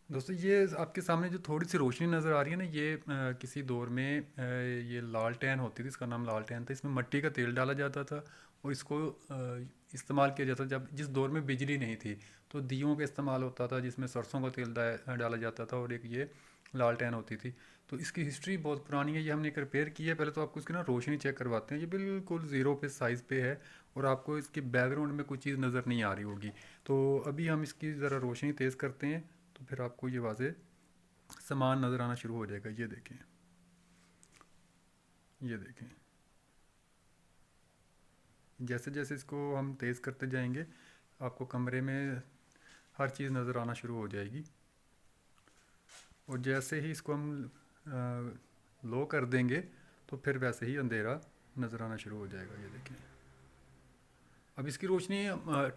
दोस्तों ये आपके सामने जो थोड़ी सी रोशनी नज़र आ रही है ना, ये किसी दौर में ये लालटेन होती थी, इसका नाम लालटेन था। इसमें मिट्टी का तेल डाला जाता था और इसको इस्तेमाल किया जाता था जब जिस दौर में बिजली नहीं थी। तो दियों का इस्तेमाल होता था जिसमें सरसों का तेल डाला जाता था, और एक ये लालटेन होती थी। तो इसकी हिस्ट्री बहुत पुरानी है। ये हमने एक रिपेयर की है। पहले तो आपको इसकी ना रोशनी चेक करवाते हैं। ये बिल्कुल ज़ीरो पे साइज़ पे है और आपको इसके बैकग्राउंड में कोई चीज़ नज़र नहीं आ रही होगी। तो अभी हम इसकी ज़रा रोशनी तेज़ करते हैं, तो फिर आपको ये वाजे सामान नज़र आना शुरू हो जाएगा। ये देखें, ये देखें। जैसे जैसे इसको हम तेज़ करते जाएंगे, आपको कमरे में हर चीज़ नज़र आना शुरू हो जाएगी। और जैसे ही इसको हम लो कर देंगे, तो फिर वैसे ही अंधेरा नज़र आना शुरू हो जाएगा। ये देखें। अब इसकी रोशनी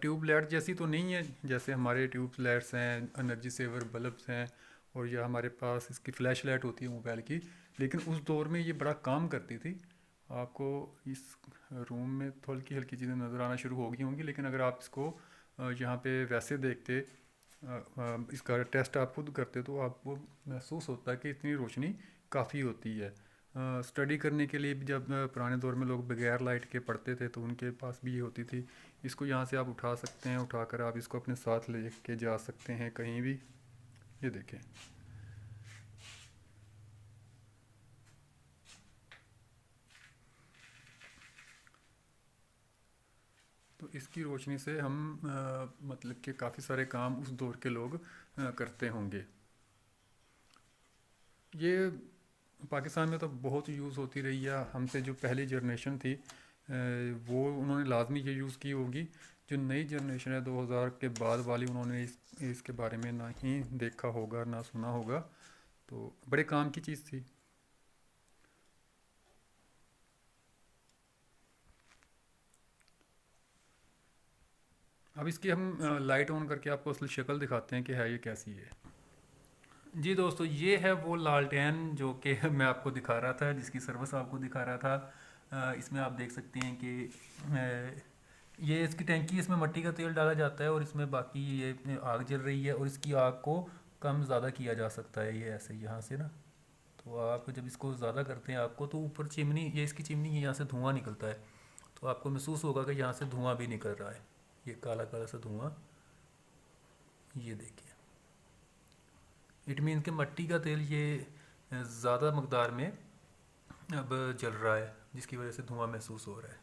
ट्यूब लाइट जैसी तो नहीं है, जैसे हमारे ट्यूब लाइट्स हैं, एनर्जी सेवर बल्ब्स हैं, और या हमारे पास इसकी फ़्लैश लाइट होती है मोबाइल की। लेकिन उस दौर में ये बड़ा काम करती थी। आपको इस रूम में हल्की हल्की चीज़ें नज़र आना शुरू हो गई होंगी, लेकिन अगर आप इसको यहाँ पे वैसे देखते, इसका टेस्ट आप खुद करते, तो आपको महसूस होता है कि इतनी रोशनी काफ़ी होती है। स्टडी करने के लिए भी जब पुराने दौर में लोग बगैर लाइट के पढ़ते थे, तो उनके पास भी ये होती थी। इसको यहाँ से आप उठा सकते हैं, उठाकर आप इसको अपने साथ ले के जा सकते हैं कहीं भी। ये देखें। तो इसकी रोशनी से हम मतलब कि काफ़ी सारे काम उस दौर के लोग करते होंगे। ये पाकिस्तान में तो बहुत यूज़ होती रही है। हमसे जो पहली जनरेशन थी वो उन्होंने लाजमी ये यूज़ की होगी। जो नई जनरेशन है 2000 के बाद वाली, उन्होंने इसके बारे में ना ही देखा होगा ना सुना होगा। तो बड़े काम की चीज़ थी। अब इसकी हम लाइट ऑन करके आपको असल शक्ल दिखाते हैं कि है ये कैसी है। जी दोस्तों, ये है वो लालटेन जो कि मैं आपको दिखा रहा था, जिसकी सर्विस आपको दिखा रहा था। इसमें आप देख सकते हैं कि ये इसकी टैंकी, इसमें मिट्टी का तेल डाला जाता है और इसमें बाकी ये आग जल रही है, और इसकी आग को कम ज़्यादा किया जा सकता है। ये ऐसे यहाँ से ना, तो आप जब इसको ज़्यादा करते हैं आग को, तो ऊपर चिमनी, ये इसकी चिमनी, यहाँ से धुआं निकलता है। तो आपको महसूस होगा कि यहाँ से धुआं भी निकल रहा है, ये काला काला सा धुआं। ये देखिए, इट मीन कि मिट्टी का तेल ये ज़्यादा मकदार में अब जल रहा है, जिसकी वजह से धुआं महसूस हो रहा है।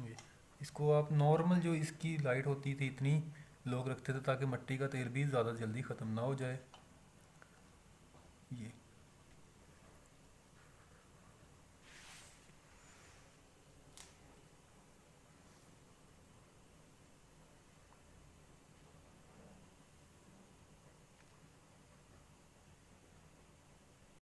ये इसको आप नॉर्मल, जो इसकी लाइट होती थी इतनी लोग रखते थे ताकि मिट्टी का तेल भी ज़्यादा जल्दी ख़त्म ना हो जाए। ये